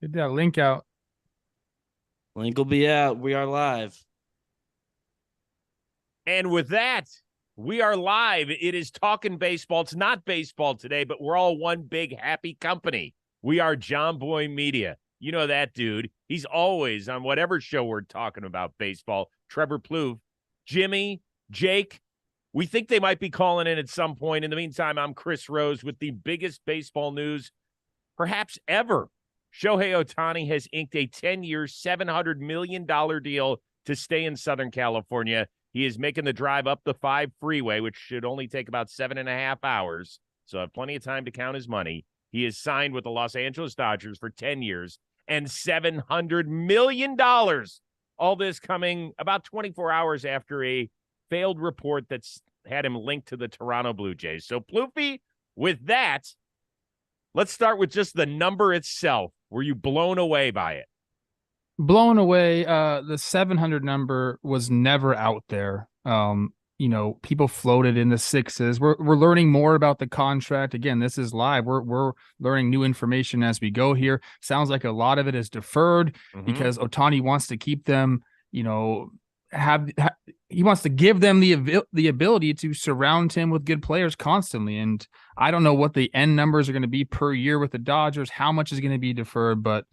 Get that link out. Link will be out. We are live. And with that, we are live. It is Talking Baseball. It's not baseball today, but we're all one big happy company. We are John Boy Media. You know that dude. He's always on whatever show we're talking about baseball. Trevor Plouffe, Jimmy, Jake. We think they might be calling in at some point. In the meantime, I'm Chris Rose with the biggest baseball news perhaps ever. Shohei Ohtani has inked a 10-year, $700 million deal to stay in Southern California. He is making the drive up the 5 freeway, which should only take about 7.5 hours. So have plenty of time to count his money. He is signed with the Los Angeles Dodgers for 10 years and $700 million. All this coming about 24 hours after a failed report that's had him linked to the Toronto Blue Jays. So, Plouffe, with that, let's start with just the number itself. Were you blown away by it? Blown away. The 700 number was never out there. People floated in the sixes. We're learning more about the contract. Again, this is live. We're learning new information as we go here. Sounds like a lot of it is deferred because Ohtani wants to keep them, he wants to give them the ability to surround him with good players constantly. And I don't know what the end numbers are going to be per year with the Dodgers, how much is going to be deferred, but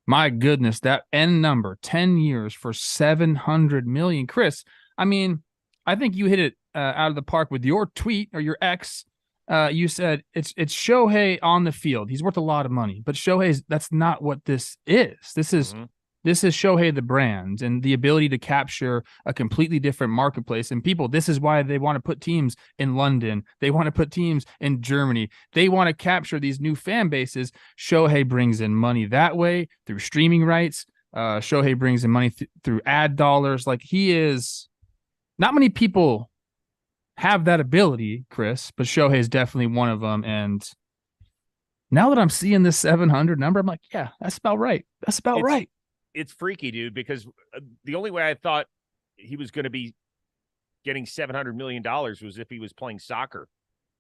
my goodness, that end number, 10 years for $700 million. Chris, I mean, I think you hit it out of the park with your tweet or your ex. You said it's Shohei on the field. He's worth a lot of money, but that's not what this is. This is Shohei the brand and the ability to capture a completely different marketplace. And people, this is why they want to put teams in London. They want to put teams in Germany. They want to capture these new fan bases. Shohei brings in money that way through streaming rights. Shohei brings in money through ad dollars. Like, he is, not many people have that ability, Chris, but Shohei is definitely one of them. And now that I'm seeing this 700 number, I'm like, yeah, that's about right. That's about right. It's freaky, dude, because the only way I thought he was going to be getting $700 million was if he was playing soccer,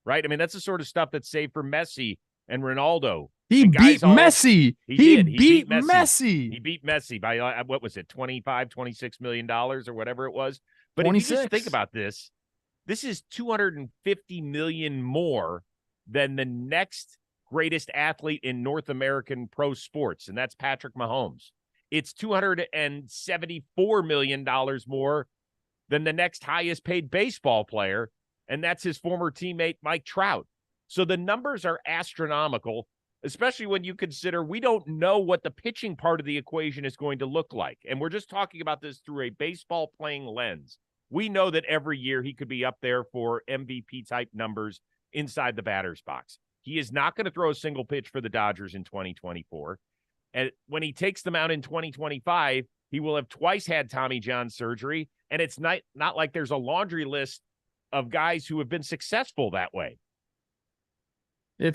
right? I mean, that's the sort of stuff that's saved for Messi and Ronaldo. He beat Messi. He beat Messi. He beat Messi by, what was it, $26 million or whatever it was. But 26. If you just think about this is $250 million more than the next greatest athlete in North American pro sports, and that's Patrick Mahomes. It's $274 million more than the next highest paid baseball player, and that's his former teammate, Mike Trout. So the numbers are astronomical, especially when you consider we don't know what the pitching part of the equation is going to look like. And we're just talking about this through a baseball playing lens. We know that every year he could be up there for MVP-type numbers inside the batter's box. He is not going to throw a single pitch for the Dodgers in 2024. And when he takes them out in 2025, he will have twice had Tommy John surgery. And it's not like there's a laundry list of guys who have been successful that way. I'm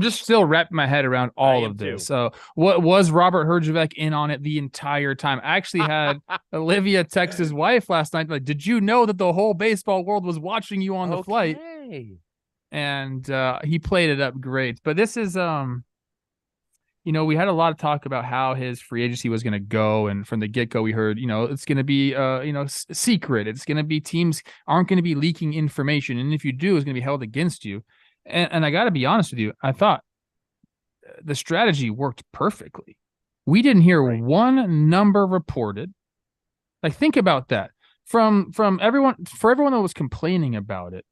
just still wrapping my head around all of this. So what was Robert Herjavec in on it the entire time? I actually had Olivia text his wife last night. Like, did you know that the whole baseball world was watching you on the flight? And he played it up great. But this is, we had a lot of talk about how his free agency was going to go. And from the get-go, we heard, it's going to be, secret. It's going to be teams aren't going to be leaking information. And if you do, it's going to be held against you. And I got to be honest with you, I thought the strategy worked perfectly. We didn't hear one number reported. Like, think about that. From everyone that was complaining about it,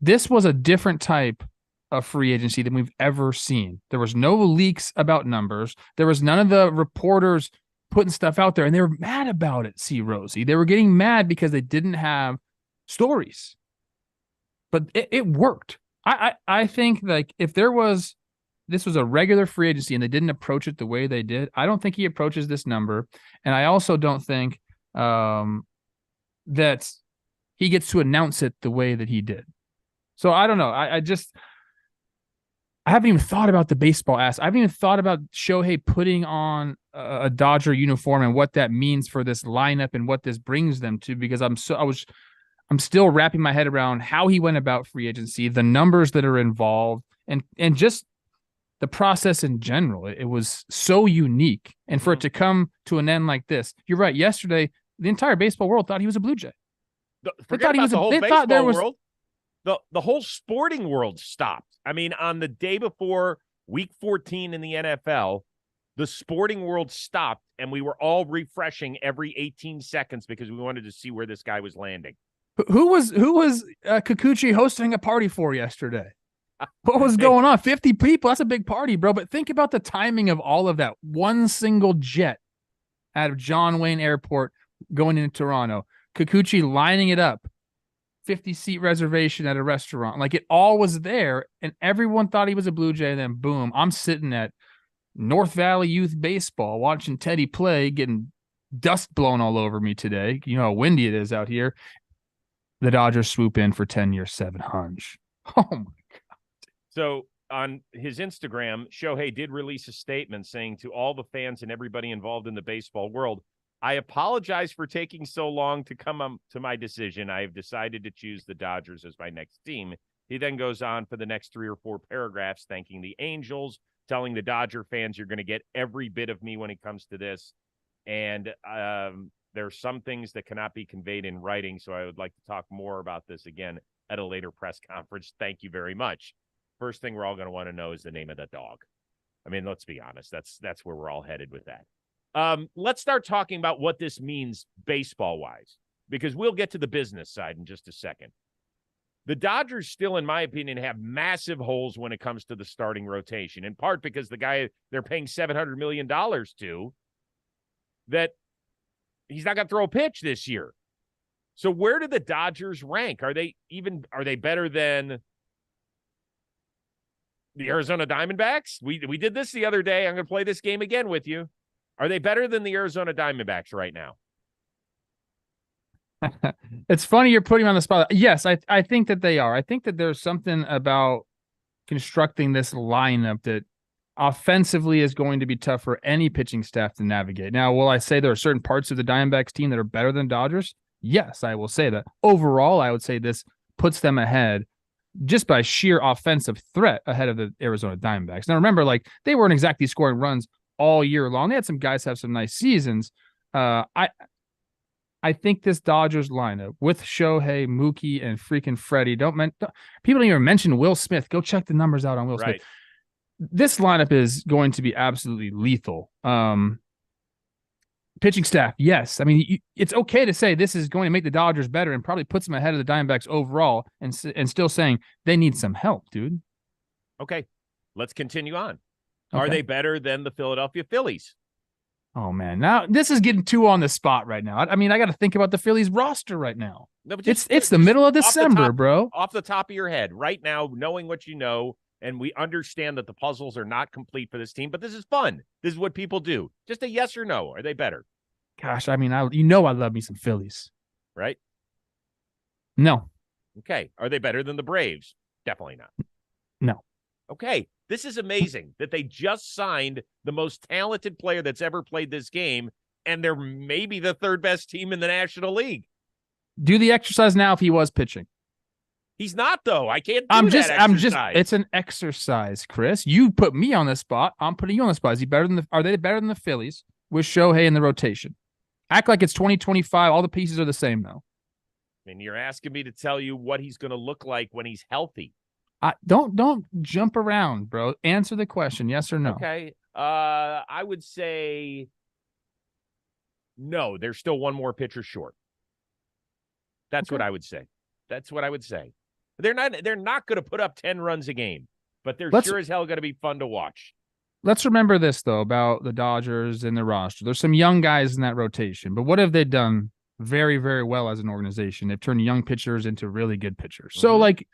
this was a different type of free agency than we've ever seen. There was no leaks about numbers. There was none of the reporters putting stuff out there, and they were mad about it, see, Rosie. They were getting mad because they didn't have stories. But it worked. I think, like, if this was a regular free agency and they didn't approach it the way they did, I don't think he approaches this number. And I also don't think that he gets to announce it the way that he did. So I don't know. I haven't even thought about the baseball ass. I haven't even thought about Shohei putting on a Dodger uniform and what that means for this lineup and what this brings them to, because I'm still wrapping my head around how he went about free agency, the numbers that are involved, and just the process in general. It was so unique. And for it to come to an end like this, you're right. Yesterday, the entire baseball world thought he was a Blue Jay. Forget about the whole baseball world. The whole sporting world stopped. I mean, on the day before Week 14 in the NFL, the sporting world stopped, and we were all refreshing every 18 seconds because we wanted to see where this guy was landing. Who was Kikuchi hosting a party for yesterday? What was going on? 50 people. That's a big party, bro. But think about the timing of all of that. One single jet out of John Wayne Airport going into Toronto. Kikuchi lining it up. 50-seat reservation at a restaurant. Like, it all was there, and everyone thought he was a Blue Jay, and then boom, I'm sitting at North Valley Youth Baseball watching Teddy play, getting dust blown all over me today. You know how windy it is out here. The Dodgers swoop in for 10 years, 700. Oh, my God. So on his Instagram, Shohei did release a statement saying to all the fans and everybody involved in the baseball world, I apologize for taking so long to come to my decision. I have decided to choose the Dodgers as my next team. He then goes on for the next 3 or 4 paragraphs, thanking the Angels, telling the Dodger fans, you're going to get every bit of me when it comes to this. And there are some things that cannot be conveyed in writing, so I would like to talk more about this again at a later press conference. Thank you very much. First thing we're all going to want to know is the name of the dog. I mean, let's be honest. That's where we're all headed with that. Let's start talking about what this means baseball-wise, because we'll get to the business side in just a second. The Dodgers still, in my opinion, have massive holes when it comes to the starting rotation, in part because the guy they're paying $700 million to, that he's not going to throw a pitch this year. So where do the Dodgers rank? Are they better than the Arizona Diamondbacks? We did this the other day. I'm going to play this game again with you. Are they better than the Arizona Diamondbacks right now? It's funny you're putting me on the spot. Yes, I think that they are. I think that there's something about constructing this lineup that offensively is going to be tough for any pitching staff to navigate. Now, will I say there are certain parts of the Diamondbacks team that are better than Dodgers? Yes, I will say that. Overall, I would say this puts them ahead just by sheer offensive threat ahead of the Arizona Diamondbacks. Now, remember, like, they weren't exactly scoring runs all year long. They had some guys have some nice seasons. I think this Dodgers lineup with Shohei, Mookie, and freaking Freddie, people don't even mention Will Smith. Go check the numbers out on Will Smith. This lineup is going to be absolutely lethal. Pitching staff, yes. I mean, it's okay to say this is going to make the Dodgers better and probably puts them ahead of the Diamondbacks overall, and still saying they need some help, dude. Okay, let's continue on. Okay. Are they better than the Philadelphia Phillies? Oh, man. Now, this is getting too on the spot right now. I mean, I got to think about the Phillies roster right now. No, but it's the middle of December, bro. Off the top of your head, right now, knowing what you know, and we understand that the puzzles are not complete for this team, but this is fun. This is what people do. Just a yes or no. Are they better? Gosh, I mean, I love me some Phillies. Right? No. Okay. Are they better than the Braves? Definitely not. No. Okay. This is amazing that they just signed the most talented player that's ever played this game, and they're maybe the third best team in the National League. Do the exercise now if he was pitching. He's not, though. I can't do that exercise. It's an exercise, Chris. You put me on the spot. I'm putting you on the spot. Are they better than the Phillies with Shohei in the rotation? Act like it's 2025. All the pieces are the same, though. And you're asking me to tell you what he's going to look like when he's healthy. Don't jump around, bro. Answer the question, yes or no. Okay. I would say no. There's still one more pitcher short. That's what I would say. That's what I would say. They're not going to put up 10 runs a game, but they're sure as hell going to be fun to watch. Let's remember this, though, about the Dodgers and the roster. There's some young guys in that rotation, but what have they done very, very well as an organization? They've turned young pitchers into really good pitchers. So, like,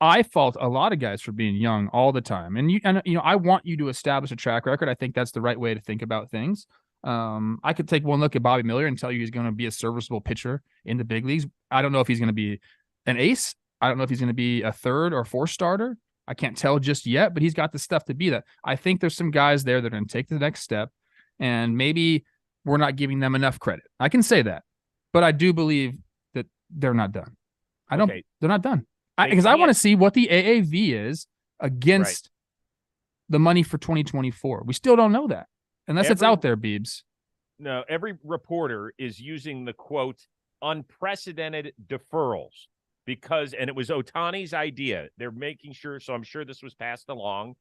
I fault a lot of guys for being young all the time. And I want you to establish a track record. I think that's the right way to think about things. I could take one look at Bobby Miller and tell you he's going to be a serviceable pitcher in the big leagues. I don't know if he's going to be an ace. I don't know if he's going to be a third or fourth starter. I can't tell just yet, but he's got the stuff to be that. I think there's some guys there that are going to take the next step, and maybe we're not giving them enough credit. I can say that, but I do believe that they're not done. They're not done. Because I want to see what the AAV is against the money for 2024? We still don't know that unless it's out there, Beebs. No, every reporter is using the quote unprecedented deferrals because, and it was Ohtani's idea. They're making sure, so I'm sure this was passed along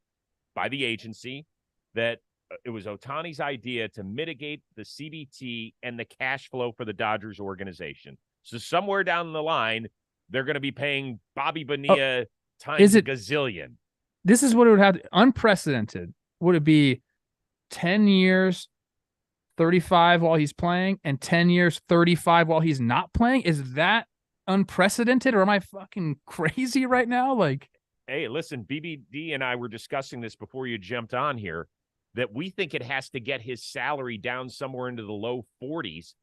by the agency, that it was Ohtani's idea to mitigate the CBT and the cash flow for the Dodgers organization. So somewhere down the line, they're going to be paying Bobby Bonilla times a gazillion. This is what it would have to, unprecedented. Would it be 10 years, 35 while he's playing, and 10 years, 35 while he's not playing? Is that unprecedented, or am I fucking crazy right now? Like, hey, listen, BBD and I were discussing this before you jumped on here, that we think it has to get his salary down somewhere into the low 40s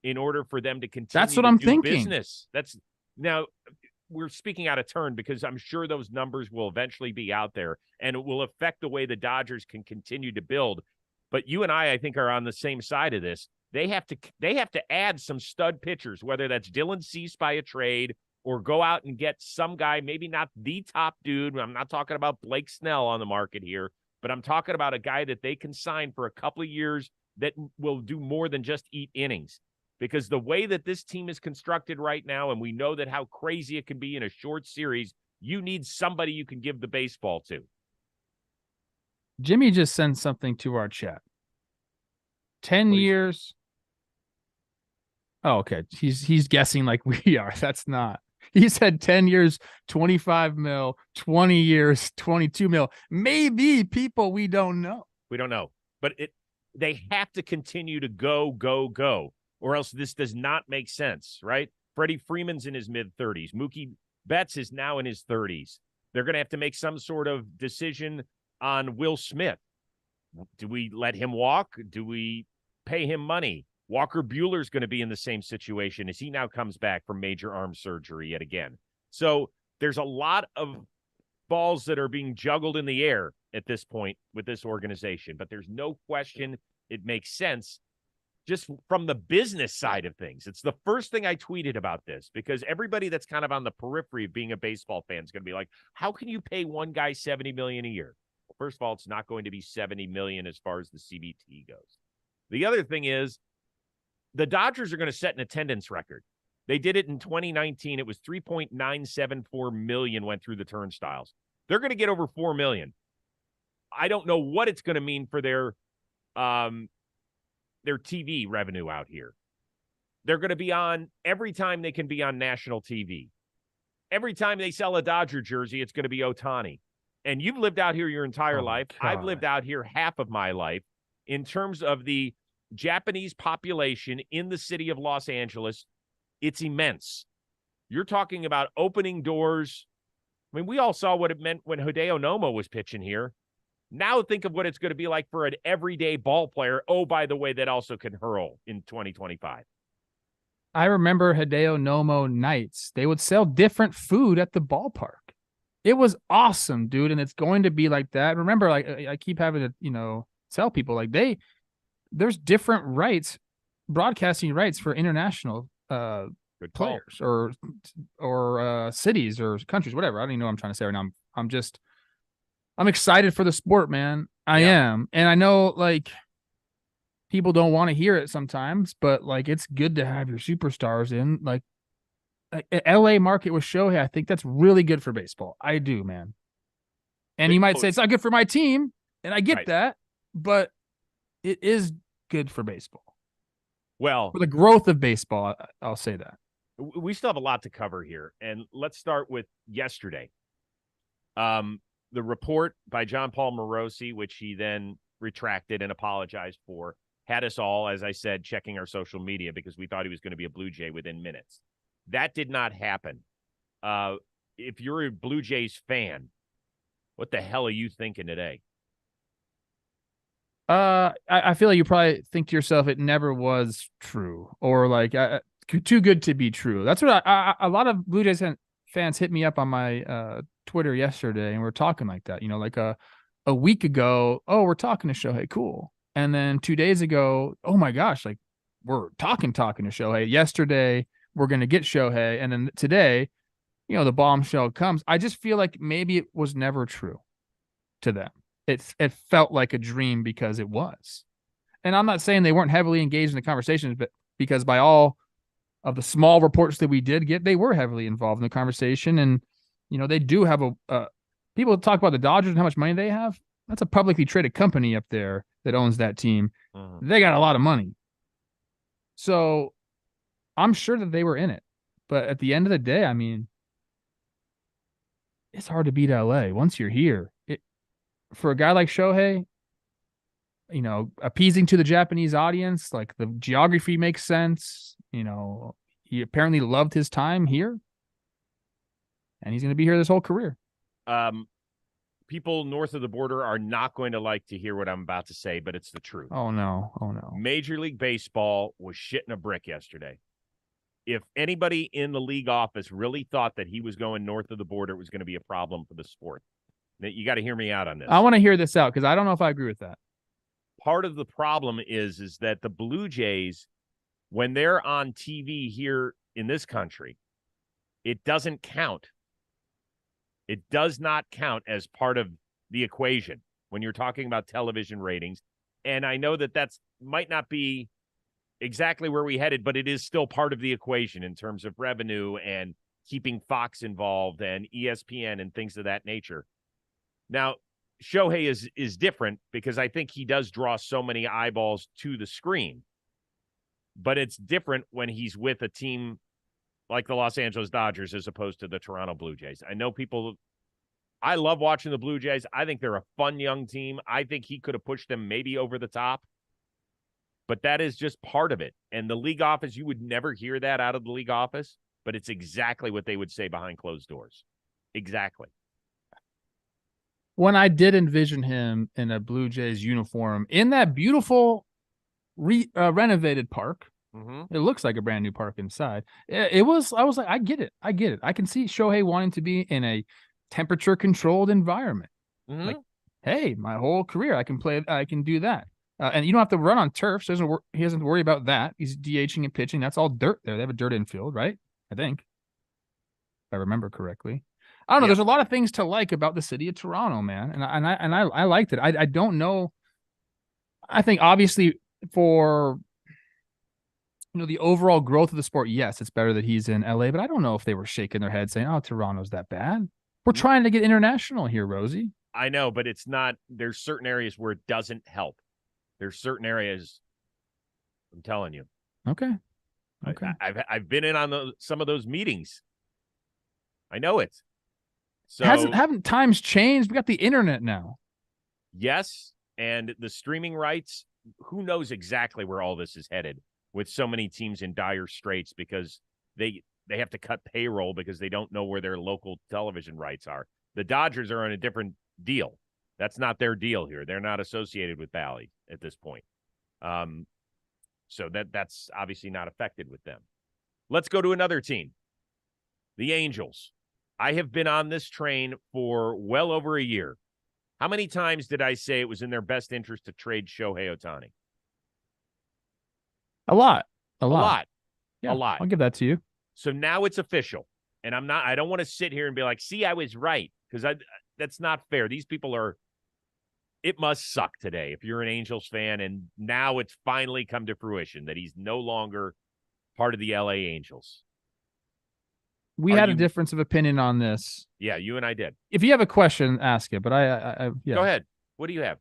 in order for them to continue. That's what I'm thinking. Business. That's now we're speaking out of turn because I'm sure those numbers will eventually be out there and it will affect the way the Dodgers can continue to build. But you and I think, are on the same side of this. They have to add some stud pitchers, whether that's Dylan Cease by a trade or go out and get some guy, maybe not the top dude. I'm not talking about Blake Snell on the market here, but I'm talking about a guy that they can sign for a couple of years that will do more than just eat innings. Because the way that this team is constructed right now, and we know that how crazy it can be in a short series, you need somebody you can give the baseball to. Jimmy just sent something to our chat. 10 years. Oh, okay. He's guessing like we are. That's not. He said 10 years, 25 mil, 20 years, 22 mil. Maybe people we don't know. We don't know. But they have to continue to go, or else this does not make sense, right? Freddie Freeman's in his mid-30s. Mookie Betts is now in his 30s. They're going to have to make some sort of decision on Will Smith. Do we let him walk? Do we pay him money? Walker Buehler's going to be in the same situation as he now comes back from major arm surgery yet again. So there's a lot of balls that are being juggled in the air at this point with this organization, but there's no question it makes sense just from the business side of things. It's the first thing I tweeted about this because everybody that's kind of on the periphery of being a baseball fan is going to be like, how can you pay one guy $70 million a year? Well, first of all, it's not going to be $70 million as far as the CBT goes. The other thing is the Dodgers are going to set an attendance record. They did it in 2019. It was 3.974 million went through the turnstiles. They're going to get over 4 million. I don't know what it's going to mean for their TV revenue out here. They're going to be on every time they can be on national TV. Every time they sell a Dodger jersey, it's going to be Ohtani. And you've lived out here your entire life. God. I've lived out here half of my life. In terms of the Japanese population in the city of Los Angeles, it's immense. You're talking about opening doors. I mean, we all saw what it meant when Hideo Nomo was pitching here. Now think of what it's going to be like for an everyday ball player. Oh, by the way, that also can hurl in 2025. I remember Hideo Nomo nights. They would sell different food at the ballpark. It was awesome, dude, and it's going to be like that. Remember, like I keep having to, tell people like there's different rights, broadcasting rights for international players or cities or countries, whatever. I don't even know what I'm trying to say right now. I'm excited for the sport, man. I am. And I know like people don't want to hear it sometimes, but like it's good to have your superstars in like LA market with Shohei. I think that's really good for baseball. I do, man. And you might say it's not good for my team, and I get that, but it is good for baseball. Well, for the growth of baseball, I'll say that. We still have a lot to cover here, and let's start with yesterday. The report by John Paul Morosi, which he then retracted and apologized for, had us all, as I said, checking our social media because we thought he was going to be a Blue Jay within minutes. That did not happen. If you're a Blue Jays fan, what the hell are you thinking today? I feel like you probably think to yourself, it never was true, or like too good to be true. That's what a lot of Blue Jays fans hit me up on my Twitter yesterday, and we're talking like that. Like a week ago, oh, we're talking to Shohei, cool. And then 2 days ago, oh my gosh, like we're talking to Shohei. Yesterday, we're going to get Shohei. And then today, the bombshell comes. I just feel like maybe it was never true to them. it felt like a dream because it was. And I'm not saying they weren't heavily engaged in the conversations, but because by all of the small reports that we did get, they were heavily involved in the conversation. And, they do have people talk about the Dodgers and how much money they have. That's a publicly traded company up there that owns that team. Mm-hmm. They got a lot of money. So I'm sure that they were in it. But at the end of the day, I mean, it's hard to beat LA once you're here. For a guy like Shohei, appeasing to the Japanese audience, like the geography makes sense. He apparently loved his time here, and he's going to be here this whole career. People north of the border are not going to like to hear what I'm about to say, but it's the truth. Oh, no. Major League Baseball was shitting a brick yesterday. If anybody in the league office really thought that he was going north of the border, it was going to be a problem for the sport. You got to hear me out on this. I want to hear this out because I don't know if I agree with that. Part of the problem is that the Blue Jays, when they're on TV here in this country, it doesn't count. It does not count as part of the equation when you're talking about television ratings. And I know that that's might not be exactly where we headed, but it is still part of the equation in terms of revenue and keeping Fox involved and ESPN and things of that nature. Now, Shohei is different because I think he does draw so many eyeballs to the screen. But it's different when he's with a team like the Los Angeles Dodgers as opposed to the Toronto Blue Jays. I know I love watching the Blue Jays. I think they're a fun young team. I think he could have pushed them maybe over the top. But that is just part of it. And the league office, you would never hear that out of the league office, but it's exactly what they would say behind closed doors. Exactly. When I did envision him in a Blue Jays uniform in that beautiful renovated park, it looks like a brand new park inside. I was like, I get it. I can see Shohei wanting to be in a temperature controlled environment. Like, hey, my whole career, I can do that. And you don't have to run on turf. So he doesn't worry about that. He's DHing and pitching. That's all dirt there. They have a dirt infield, right? I think, if I remember correctly. I don't know. There's a lot of things to like about the city of Toronto, man, and I liked it. I don't know. I think obviously for the overall growth of the sport, yes, it's better that he's in LA. But I don't know if they were shaking their head saying, "Oh, Toronto's that bad." We're trying to get international here, Rosie. I know, but it's not. There's certain areas where it doesn't help. There's certain areas. I'm telling you. Okay. I've been in on some of those meetings. I know it. So haven't times changed? We got the internet now. Yes, and the streaming rights. Who knows exactly where all this is headed? With so many teams in dire straits because they have to cut payroll because they don't know where their local television rights are. The Dodgers are on a different deal. That's not their deal here. They're not associated with Bally at this point. So that's obviously not affected with them. Let's go to another team, the Angels. I have been on this train for well over a year. How many times did I say it was in their best interest to trade Shohei Ohtani? A lot. Yeah, a lot. I'll give that to you. So now it's official. And I don't want to sit here and be like, see, I was right. Because that's not fair. These people it must suck today if you're an Angels fan. And now it's finally come to fruition that he's no longer part of the LA Angels. We had a difference of opinion on this. Yeah, you and I did. If you have a question, ask it. But yeah. Go ahead. What do you have?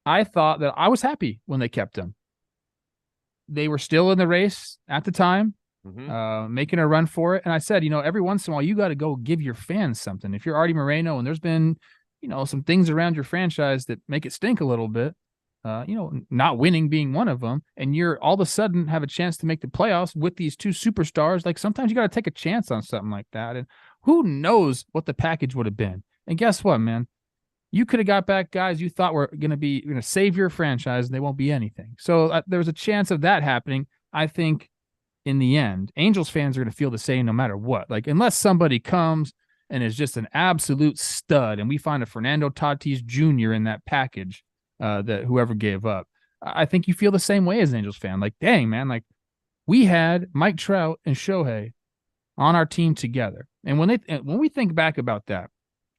I thought that I was happy when they kept him. They were still in the race at the time, making a run for it. And I said, every once in a while, you got to go give your fans something. If you're Artie Moreno and there's been, some things around your franchise that make it stink a little bit, not winning being one of them, and you're all of a sudden have a chance to make the playoffs with these two superstars, like sometimes you got to take a chance on something like that. And who knows what the package would have been. And guess what, man? You could have got back guys you thought were going to save your franchise, and they won't be anything. So there was a chance of that happening. I think in the end, Angels fans are going to feel the same no matter what. Like, unless somebody comes and is just an absolute stud, and we find a Fernando Tatis Jr. in that package that whoever gave up, I think you feel the same way as an Angels fan. Like, dang, man, like we had Mike Trout and Shohei on our team together. And when we think back about that,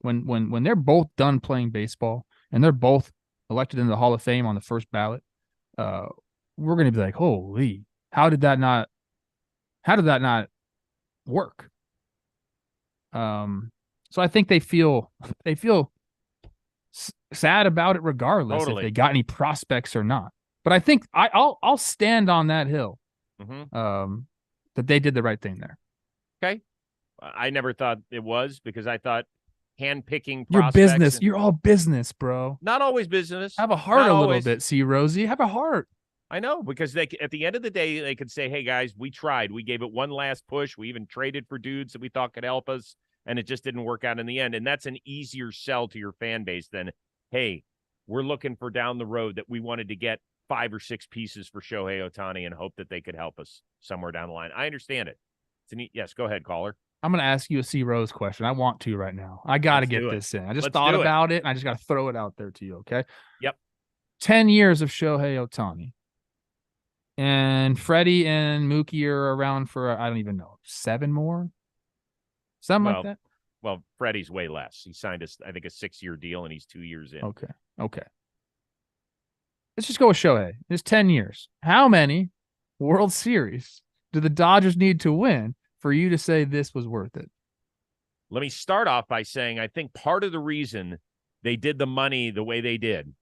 when they're both done playing baseball and they're both elected into the Hall of Fame on the first ballot, we're going to be like, holy, how did that not work? So I think they feel sad about it regardless if they got any prospects or not. But I think I'll stand on that hill. That they did the right thing there. Okay. I never thought it was, because I thought handpicking your prospects. Business. You're all business, bro. Not always business. Have a heart little bit, see, Rosie. Have a heart. I know, because at the end of the day, they could say, hey, guys, we tried. We gave it one last push. We even traded for dudes that we thought could help us, and it just didn't work out in the end. And that's an easier sell to your fan base than, hey, we're looking for down the road that we wanted to get 5 or 6 pieces for Shohei Ohtani and hope that they could help us somewhere down the line. I understand it. Yes, go ahead, caller. I'm going to ask you a C. Rose question. I want to right now. I got to get this in. I just thought about it, and I just got to throw it out there to you, okay? Yep. 10 years of Shohei Ohtani. And Freddie and Mookie are around for, I don't even know, 7 more? Something like that? Well, Freddie's way less. He signed, I think, a 6-year deal, and he's 2 years in. Okay. Let's just go with Shohei. It's 10 years. How many World Series do the Dodgers need to win for you to say this was worth it? Let me start off by saying I think part of the reason they did the money the way they did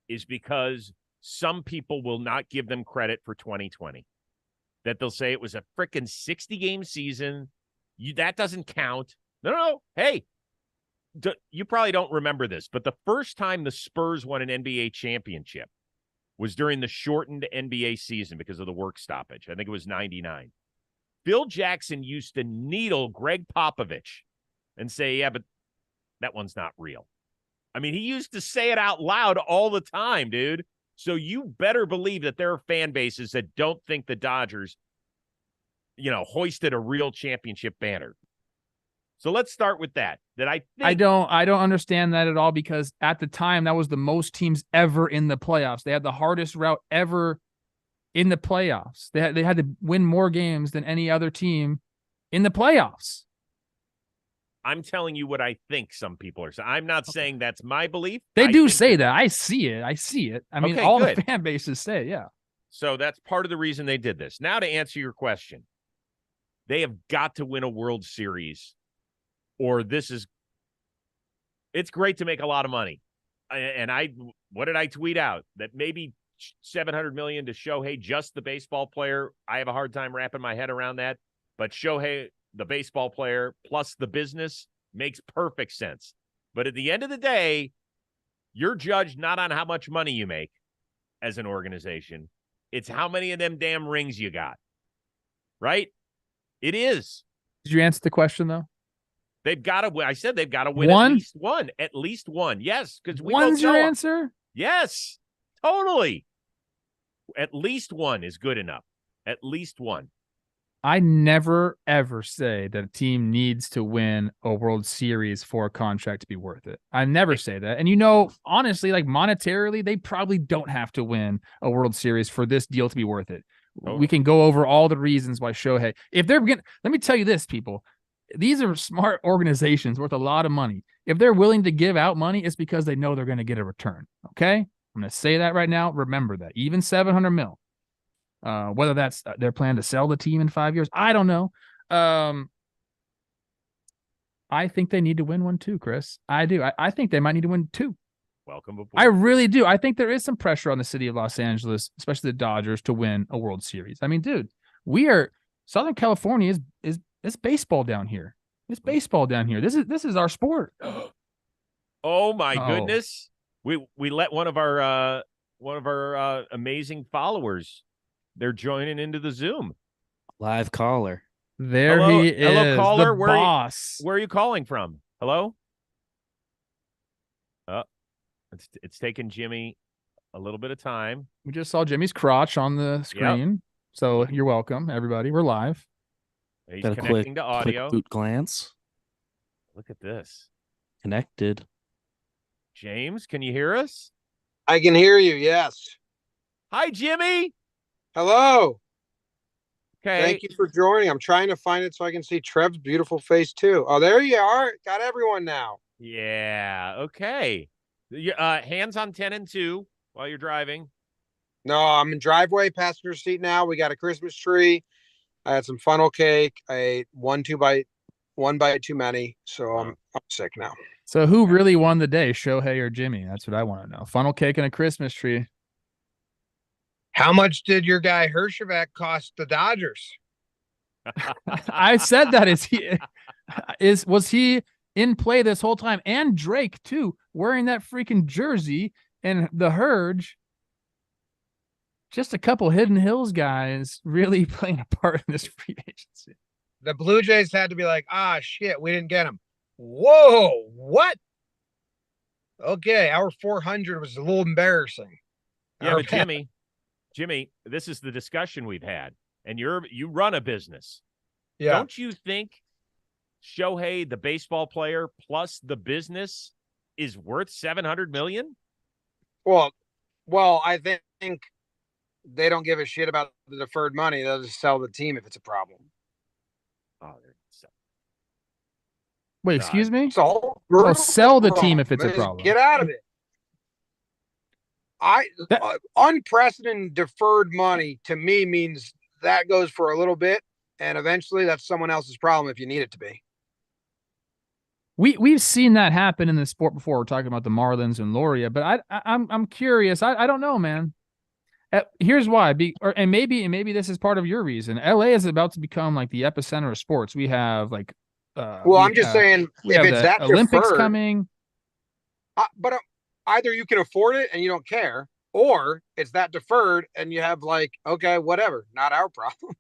is because some people will not give them credit for 2020. That they'll say it was a freaking 60-game season. That doesn't count. No. Hey, you probably don't remember this, but the first time the Spurs won an NBA championship was during the shortened NBA season because of the work stoppage. I think it was 99. Phil Jackson used to needle Greg Popovich and say, yeah, but that one's not real. I mean, he used to say it out loud all the time, dude. So you better believe that there are fan bases that don't think the Dodgers, hoisted a real championship banner. So let's start with that. I don't understand that at all, because at the time that was the most teams ever in the playoffs. They had the hardest route ever in the playoffs. They had to win more games than any other team in the playoffs. I'm telling you what I think some people are saying. I'm not saying that's my belief. They do say that. I see it. I mean, all the fan bases say, yeah. So that's part of the reason they did this. Now, to answer your question, they have got to win a World Series, or it's great to make a lot of money. And what did I tweet out? That maybe $700 million to Shohei, just the baseball player. I have a hard time wrapping my head around that. But Shohei, the baseball player, plus the business, makes perfect sense. But at the end of the day, you're judged not on how much money you make as an organization. It's how many of them damn rings you got. Right? It is. Did you answer the question, though? They've got to win. I said they've got to win one? At least one. At least one. Yes. Because one's your answer? Yes. Totally. At least one is good enough. At least one. I never, ever say that a team needs to win a World Series for a contract to be worth it. I never say that. And, honestly, like monetarily, they probably don't have to win a World Series for this deal to be worth it. Oh. We can go over all the reasons why Shohei, if they're going to, let me tell you this, people, these are smart organizations worth a lot of money. If they're willing to give out money, it's because they know they're going to get a return. Okay. I'm going to say that right now. Remember that. Even $700 million. Whether that's their plan to sell the team in 5 years, I don't know. I think they need to win one too, Chris. I do. I think they might need to win 2. Welcome aboard. I really do. I think there is some pressure on the city of Los Angeles, especially the Dodgers, to win a World Series. I mean, dude, Southern California is baseball down here. It's baseball down here. This is our sport. Oh my goodness. We let one of our amazing followers. They're joining into the Zoom. Live caller. He is. Hello, caller. The boss. Where are you calling from? Hello? It's taken Jimmy a little bit of time. We just saw Jimmy's crotch on the screen. Yep. So you're welcome, everybody. We're live. He's connecting to audio. Quick boot glance. Look at this. Connected. James, can you hear us? I can hear you, yes. Hi, Jimmy. Hello. Okay. Thank you for joining. I'm trying to find it so I can see Trev's beautiful face too. Oh, there you are. Got everyone now. Yeah. Okay. Hands on 10 and 2 while you're driving. No, I'm in driveway, passenger seat now. We got a Christmas tree. I had some funnel cake. I ate one bite too many. So I'm sick now. So who really won the day, Shohei or Jimmy? That's what I want to know. Funnel cake and a Christmas tree. How much did your guy Hershevek cost the Dodgers? I said that. Was he in play this whole time? And Drake too, wearing that freaking jersey, and the Hurge. Just a couple Hidden Hills guys really playing a part in this free agency. The Blue Jays had to be like, shit, we didn't get him. Whoa, what? Okay, our 400 was a little embarrassing. Yeah, but Jimmy, this is the discussion we've had, and you run a business. Yeah. Don't you think Shohei, the baseball player, plus the business is worth $700 million? Well, I think they don't give a shit about the deferred money. They'll just sell the team if it's a problem. Oh, wait, excuse me? Sell the team if it's a problem. Get out of it. Unprecedented deferred money to me means that goes for a little bit, and eventually that's someone else's problem if you need it to be. We've seen that happen in the sport before. We're talking about the Marlins and Loria, but I'm curious. I don't know, man. Here's why. And maybe this is part of your reason. LA is about to become like the epicenter of sports. We have like. I'm just saying, if it's that Olympics deferred, coming. But either you can afford it and you don't care, or it's that deferred and you have like, okay, whatever, not our problem.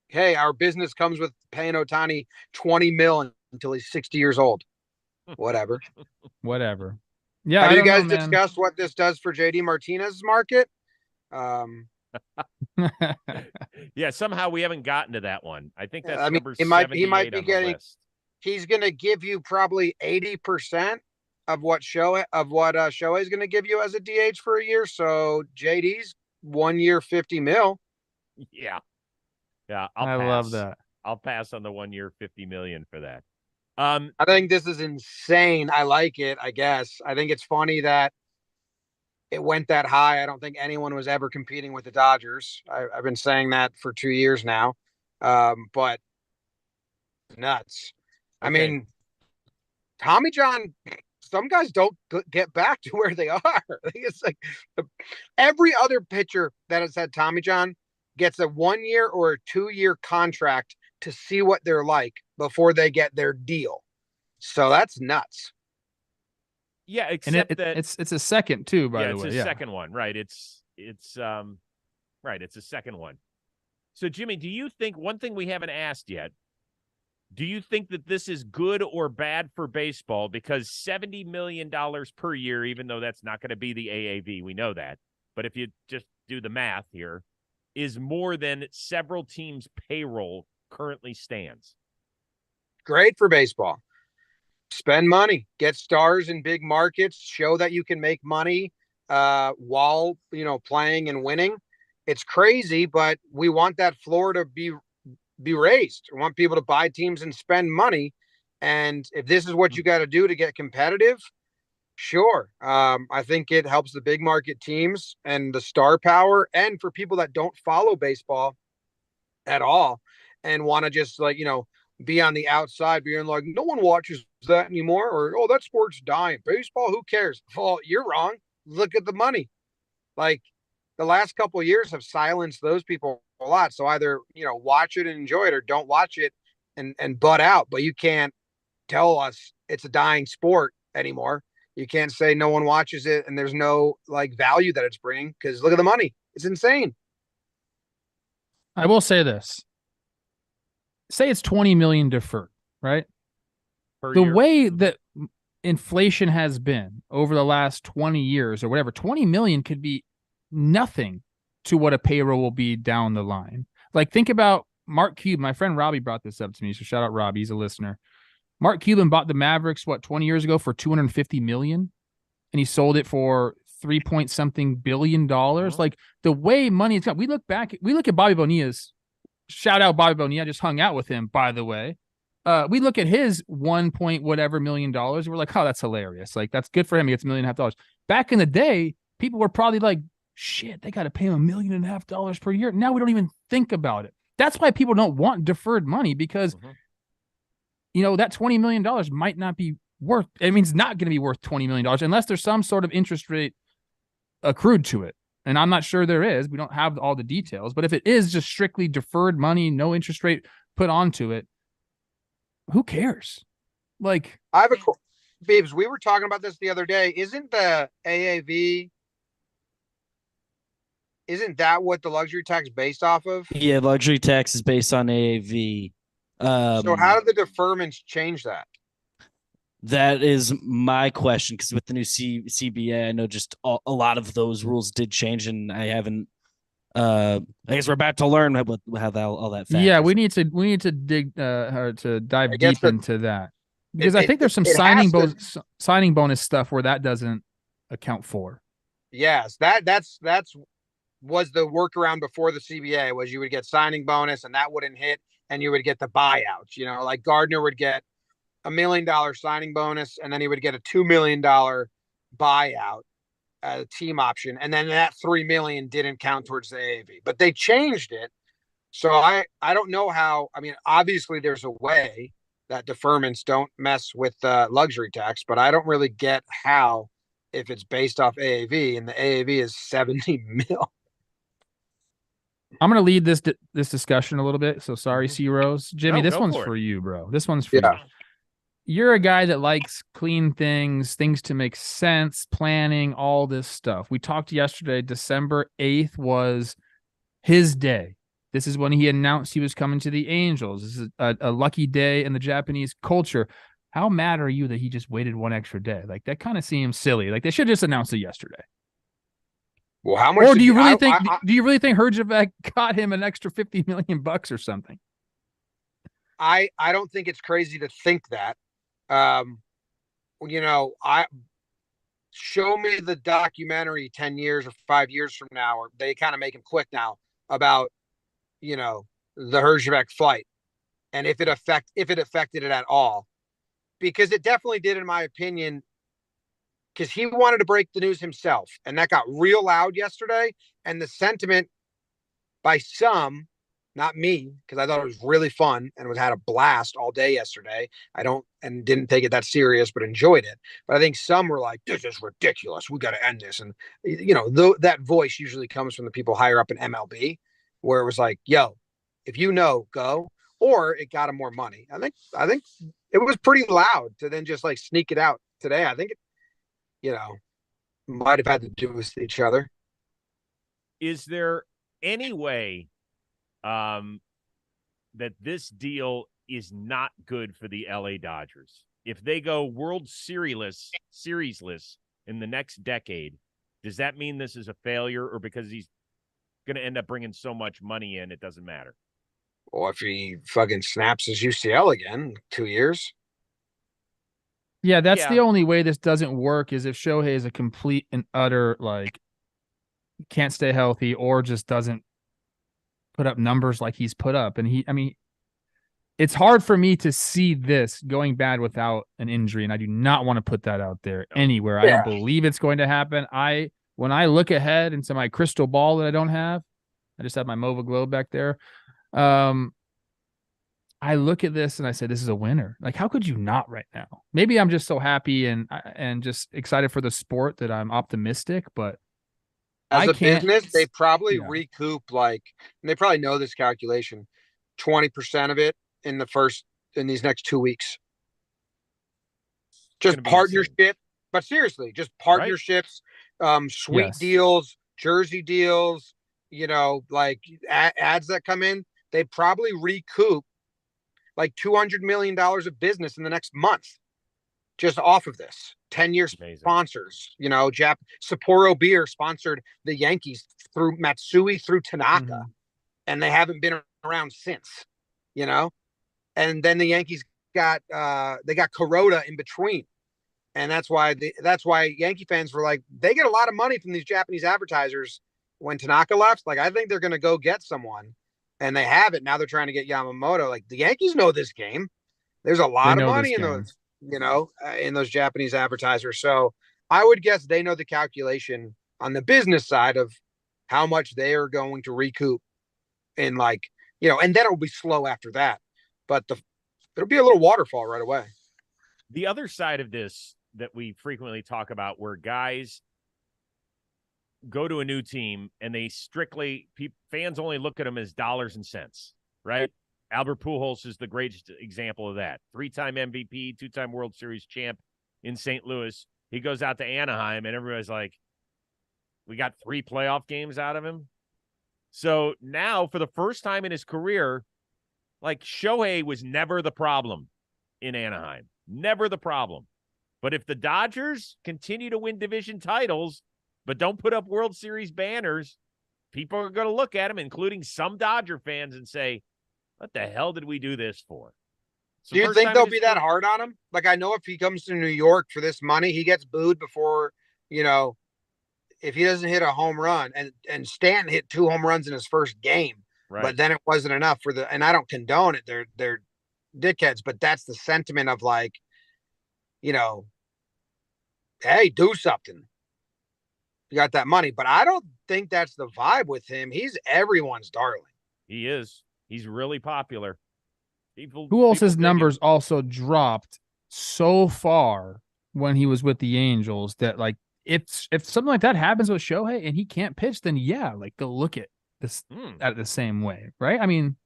Hey, our business comes with paying Ohtani $20 million until he's 60 years old. Whatever. Yeah. Have you guys discussed what this does for JD Martinez's market? Yeah, somehow we haven't gotten to that one. I think that's number he 78 might be on getting. the list. He's going to give you probably 80% of what Shohei is going to give you as a DH for a year. So JD's 1 year, $50 million. Yeah. I love that. I'll pass on the 1 year, $50 million for that. I think this is insane. I like it. I guess. I think it's funny that it went that high. I don't think anyone was ever competing with the Dodgers. I've been saying that for 2 years now. But nuts. Okay. I mean, Tommy John, some guys don't get back to where they are. I think it's like every other pitcher that has had Tommy John gets a 1 year or a 2 year contract to see what they're like before they get their deal. So that's nuts. Yeah, except that it's a second too, by the way. It's a second one, right? It's right, it's a second one. So Jimmy, do you think, one thing we haven't asked yet, do you think that this is good or bad for baseball? Because $70 million per year, even though that's not going to be the AAV, we know that. But if you just do the math here, is more than several teams' payroll currently stands. Great for baseball. Spend money, get stars in big markets, show that you can make money while, playing and winning. It's crazy, but we want that floor to be raised. We want people to buy teams and spend money. And if this is what you got to do to get competitive, sure. I think it helps the big market teams and the star power, and for people that don't follow baseball at all and want to just be on the outside being like, no one watches that anymore, or, oh, that sport's dying. Baseball, who cares? Well, you're wrong. Look at the money. Like, the last couple of years have silenced those people a lot. So either, watch it and enjoy it, or don't watch it and butt out. But you can't tell us it's a dying sport anymore. You can't say no one watches it and there's no value that it's bringing, because look at the money. It's insane. I will say this. Say it's 20 million deferred, right? Per the year. way that inflation has been over the last 20 years or whatever, 20 million could be nothing to what a payroll will be down the line. Like, think about Mark Cuban. My friend Robbie brought this up to me, so shout out Robbie. He's a listener. Mark Cuban bought the Mavericks 20 years ago for $250 million, and he sold it for 3-point-something billion. Mhm. Like the way money is, we look at Bobby Bonilla's. Shout out Bobby Bonilla. Just hung out with him, by the way. We look at his 1 point whatever $1 million. We're like, oh, that's hilarious. Like, that's good for him. He gets $1.5 million. Back in the day, people were probably like, shit, they got to pay him $1.5 million per year. Now we don't even think about it. That's why people don't want deferred money, because, that $20 million might not be worth, it's not going to be worth $20 million unless there's some sort of interest rate accrued to it. And I'm not sure there is. We don't have all the details. But if it is just strictly deferred money, no interest rate put onto it, who cares? Like, I have Biebs, we were talking about this the other day. Isn't the AAV, isn't that what the luxury tax is based off of? Yeah, luxury tax is based on AAV. So how did the deferments change that? That is my question, because with the new CBA, I know just a lot of those rules did change, and I haven't. I guess we're about to learn how all that. Factors. Yeah, we need to dig or to dive deep into that, because I think there's some signing bonus stuff where that doesn't account for. Yes, that's was the workaround before the CBA, was you would get signing bonus and that wouldn't hit, and you would get the buyouts. Like Gardner would get $1 million signing bonus, and then he would get a $2 million buyout, team option, and then that $3 million didn't count towards the AAV. But they changed it, so I don't know how. Obviously there's a way that deferments don't mess with luxury tax, but I don't really get how, if it's based off AAV and the AAV is 70 mil. I'm going to lead this discussion a little bit. So sorry, C-Rose. Jimmy, this one's for you, bro. This one's for you. You're a guy that likes clean things to make sense, planning, all this stuff. We talked yesterday, December 8th was his day. This is when he announced he was coming to the Angels. This is a lucky day in the Japanese culture. How mad are you that he just waited one extra day? Like, that kind of seems silly. Like, they should have just announced it yesterday. Well, how much? Or do you really think Hrgovic got him an extra $50 million or something? I don't think it's crazy to think that. Show me the documentary 10 years or 5 years from now, or they kind of make him quick now, about, the Hrgovic flight, and if it affected it at all, because it definitely did, in my opinion, because he wanted to break the news himself, and that got real loud yesterday. And the sentiment by some, not me, because I thought it was really fun and had a blast all day yesterday. Didn't take it that serious, but enjoyed it. But I think some were like, this is ridiculous. We got to end this. And, that voice usually comes from the people higher up in MLB, where it was like, yo, if go, or it got him more money. I think it was pretty loud to then just like sneak it out today. I think it, might have had to do with each other. Is there any way that this deal is not good for the LA Dodgers? If they go World Seriesless in the next decade, does that mean this is a failure, or because he's going to end up bringing so much money in, it doesn't matter? Well, if he fucking snaps his UCL again, 2 years. Yeah, that's the only way this doesn't work, is if Shohei is a complete and utter, like, can't stay healthy, or just doesn't put up numbers like he's put up. And it's hard for me to see this going bad without an injury, and I do not want to put that out there anywhere. I don't believe it's going to happen. When I look ahead into my crystal ball that I don't have, I just have my Mova Globe back there. I look at this and I say, this is a winner. Like, how could you not right now? Maybe I'm just so happy and just excited for the sport that I'm optimistic, but as a business, they probably recoup, and they probably know this calculation, 20% of it in these next 2 weeks. Just partnership, but seriously, just partnerships, sweet deals, jersey deals, ads that come in. They probably recoup like $200 million of business in the next month, just off of this. 10-year sponsors, Sapporo Beer sponsored the Yankees through Matsui, through Tanaka, and they haven't been around since, and then the Yankees got Kuroda in between. And that's why Yankee fans were like, they get a lot of money from these Japanese advertisers. When Tanaka left, like I think they're going to go get someone, and they have it now. They're trying to get Yamamoto. Like the Yankees know this game. There's a They lot of know this money in game. those, in those Japanese advertisers. So I would guess they know the calculation on the business side of how much they are going to recoup in and then it'll be slow after that. But it'll be a little waterfall right away. The other side of this that we frequently talk about where guys go to a new team and they fans only look at them as dollars and cents, right? Albert Pujols is the greatest example of that. 3-time MVP, 2-time World Series champ in St. Louis. He goes out to Anaheim and everybody's like, we got 3 playoff games out of him. So now for the first time in his career, like Shohei was never the problem in Anaheim. Never the problem. But if the Dodgers continue to win division titles, but don't put up World Series banners, people are going to look at him, including some Dodger fans, and say, what the hell did we do this for? Do you think they'll be that hard on him? Like, I know if he comes to New York for this money, he gets booed before, if he doesn't hit a home run. And Stanton hit 2 home runs in his first game. Right. But then it wasn't enough and I don't condone it. They're dickheads, but that's the sentiment of like, hey, do something. You got that money. But I don't think that's the vibe with him. He's everyone's darling. He is. He's really popular. Pujols' numbers also dropped so far when he was with the Angels that like if something like that happens with Shohei and he can't pitch, then yeah, like go look at this at the same way, right? I mean,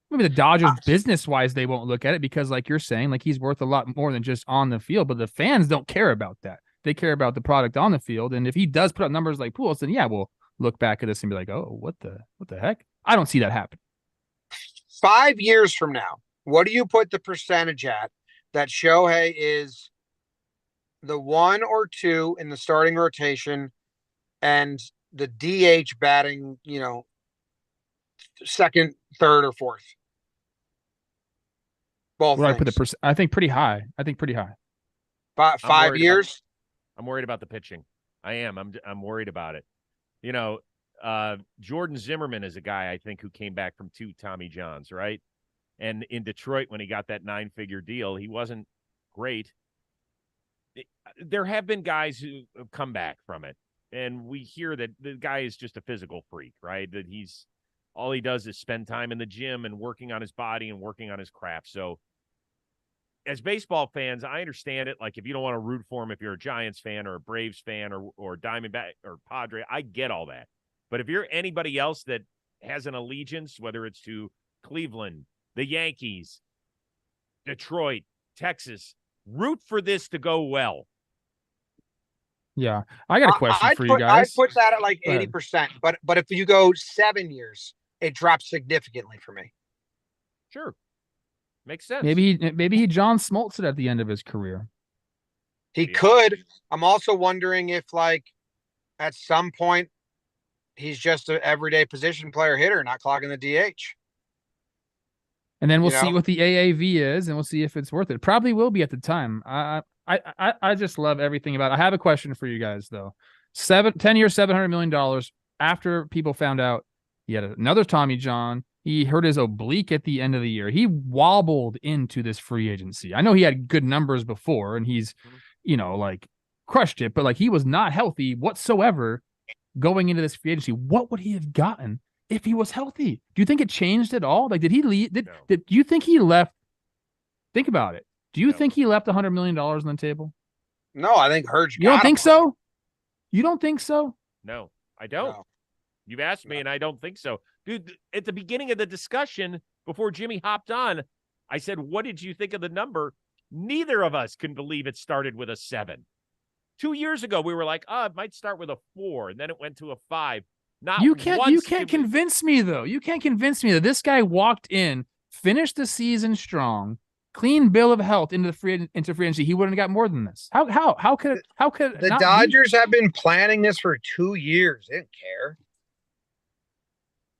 maybe the Dodgers business-wise they won't look at it because, like you're saying, like he's worth a lot more than just on the field. But the fans don't care about that; they care about the product on the field. And if he does put up numbers like Pujols, then yeah, we'll look back at this and be like, oh, what the heck? I don't see that happen. 5 years from now, what do you put the percentage at that Shohei is the 1 or 2 in the starting rotation and the DH batting, second, third, or fourth? Both. Where I put the I think pretty high. 5 years. I'm worried about the pitching. I am. I'm worried about it. Jordan Zimmerman is a guy I think who came back from 2 Tommy Johns, right? And in Detroit, when he got that 9-figure deal, he wasn't great. There have been guys who have come back from it. And we hear that the guy is just a physical freak, right? That all he does is spend time in the gym and working on his body and working on his craft. So as baseball fans, I understand it. Like if you don't want to root for him, if you're a Giants fan or a Braves fan or Diamondback or Padre, I get all that. But if you're anybody else that has an allegiance, whether it's to Cleveland, the Yankees, Detroit, Texas, root for this to go well. Yeah, I got a question for you guys. I'd put that at like 80%, but if you go 7 years, it drops significantly for me. Sure, makes sense. Maybe he John Smoltz it at the end of his career. He could. I'm also wondering if like at some point he's just an everyday position player hitter, not clogging the DH. And then we'll see what the AAV is, and we'll see if it's worth it. Probably will be at the time. I just love everything about it. I have a question for you guys, though. 10 years, $700 million. After people found out he had another Tommy John, he hurt his oblique at the end of the year. He wobbled into this free agency. I know he had good numbers before, and he's, like crushed it, but like he was not healthy whatsoever going into this free agency. What would he have gotten if he was healthy? Do you think it changed at all? Like, did he leave? Do you think he left? Think about it. Do you think he left $100 million on the table? No, I think Hurge. You don't think so? You don't think so? No, I don't. No. You've asked me, and I don't think so. Dude, at the beginning of the discussion, before Jimmy hopped on, I said, what did you think of the number? Neither of us can believe it started with a 7. 2 years ago, we were like, it might start with a 4, and then it went to a 5. You can't convince me, though. You can't convince me that this guy walked in, finished the season strong, clean bill of health into free agency. He wouldn't have got more than this. How could the Dodgers have been planning this for 2 years? They didn't care.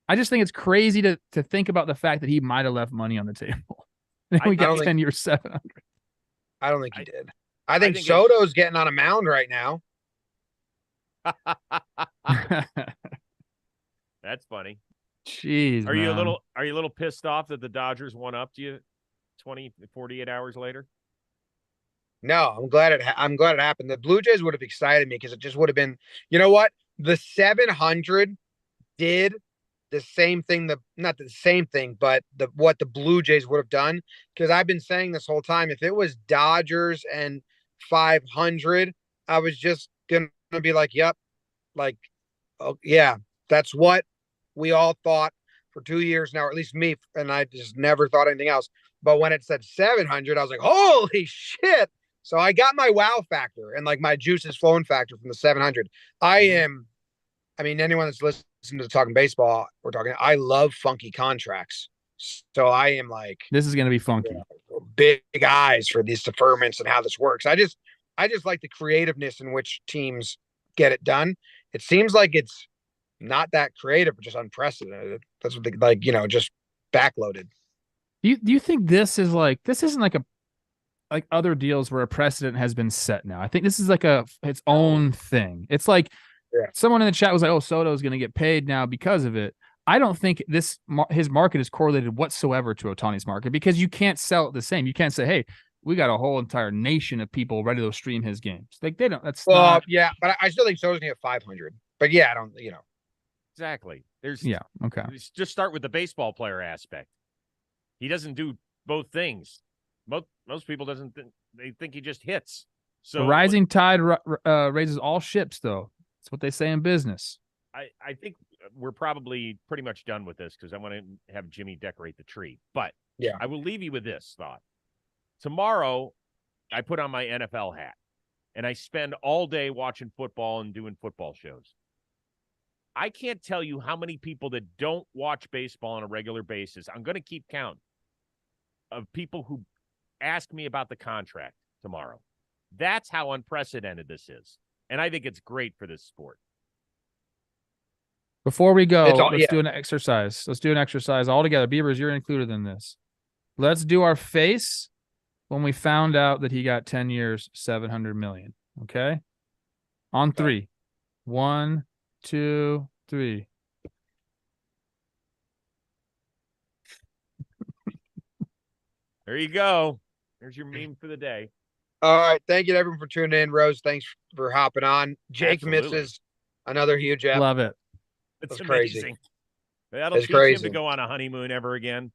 I just think it's crazy to think about the fact that he might have left money on the table. And we got 10 years, 700. I don't think he did. I think think Soto's getting on a mound right now. That's funny. Jeez, Are you a man. little pissed off that the Dodgers won up to you 48 hours later? No, I'm glad it happened. The Blue Jays would have excited me because it just would have been, you know what? The 700 did the same thing, not the same thing, but what the Blue Jays would have done. Because I've been saying this whole time, if it was Dodgers and 500, I was just gonna be like, yep, like, oh yeah, that's what we all thought for 2 years now, or at least me, and I just never thought anything else. But when it said 700, I was like, holy shit. So I got my wow factor and like my juices flowing factor from the 700. I mean, anyone that's listening to Talking Baseball, I love funky contracts. So I am like, this is going to be funky. Big eyes for these deferments and how this works. I just like the creativeness in which teams get it done. It seems like it's not that creative, but just unprecedented. That's what like, just backloaded. Do you think this isn't like other deals where a precedent has been set now? I think this is like its own thing. It's like someone in the chat was like, "Oh, Soto is going to get paid now because of it." I don't think his market is correlated whatsoever to Ohtani's market because you can't sell it the same. You can't say, "Hey, we got a whole entire nation of people ready to stream his games." Like they don't. That's yeah, but I still think Soto's going to get 500. But yeah, I don't. Exactly. Okay. Just start with the baseball player aspect. He doesn't do both things. Most people they think he just hits. So the rising tide raises all ships, though. That's what they say in business. I think we're probably pretty much done with this because I want to have Jimmy decorate the tree. But yeah, I will leave you with this thought. Tomorrow, I put on my NFL hat, and I spend all day watching football and doing football shows. I can't tell you how many people that don't watch baseball on a regular basis. I'm going to keep count of people who ask me about the contract tomorrow. That's how unprecedented this is. And I think it's great for this sport. Before we go, let's do an exercise. Let's do an exercise all together. Beavers, you're included in this. Let's do our face when we found out that he got 10 years, $700 million. Okay? On three. 1, 2, 3. There you go. There's your meme for the day. All right. Thank you to everyone for tuning in. Rose, thanks for hopping on. Jake Absolutely. misses another huge ep. Love it. It's amazing. Crazy. That'll teach him to go on a honeymoon ever again.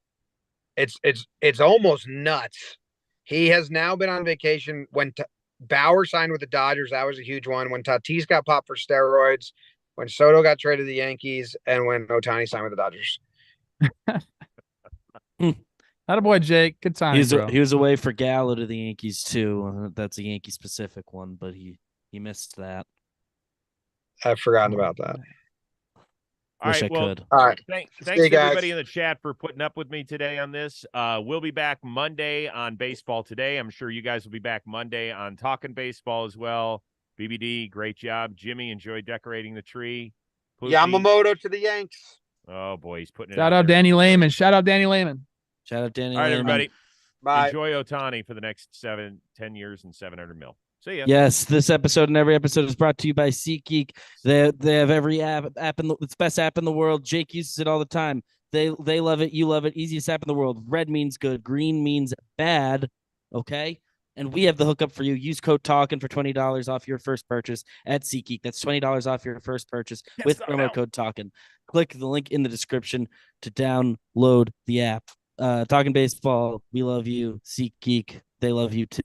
It's almost nuts. He has now been on vacation. When Bauer signed with the Dodgers, that was a huge one. When Tatis got popped for steroids, when Soto got traded to the Yankees, and when Ohtani signed with the Dodgers. Attaboy, Jake. Good time, bro. He was away for Gallo to the Yankees too. That's a Yankee specific one, but he missed that. I've forgotten about that. All Wish right, I could. All right. Thanks to everybody in the chat for putting up with me today on this. We'll be back Monday on Baseball Today. I'm sure you guys will be back Monday on Talking Baseball as well. BBD, great job. Jimmy, enjoy decorating the tree. Pussy. Yamamoto to the Yanks. Oh, boy, he's putting it Shout out Danny Lehman. Shout out Danny Lehman. Shout out Danny All right, Lehman. everybody. Bye. Enjoy Ohtani for the next 10 years and 700 mil. See ya. Yes, this episode and every episode is brought to you by SeatGeek. They have every app in it's the best app in the world. Jake uses it all the time. They love it. You love it. Easiest app in the world. Red means good. Green means bad. Okay. And we have the hookup for you. Use code TALKIN for $20 off your first purchase at SeatGeek. That's $20 off your first purchase with promo code TALKIN. Click the link in the description to download the app. Talking Baseball. We love you. SeatGeek. They love you too.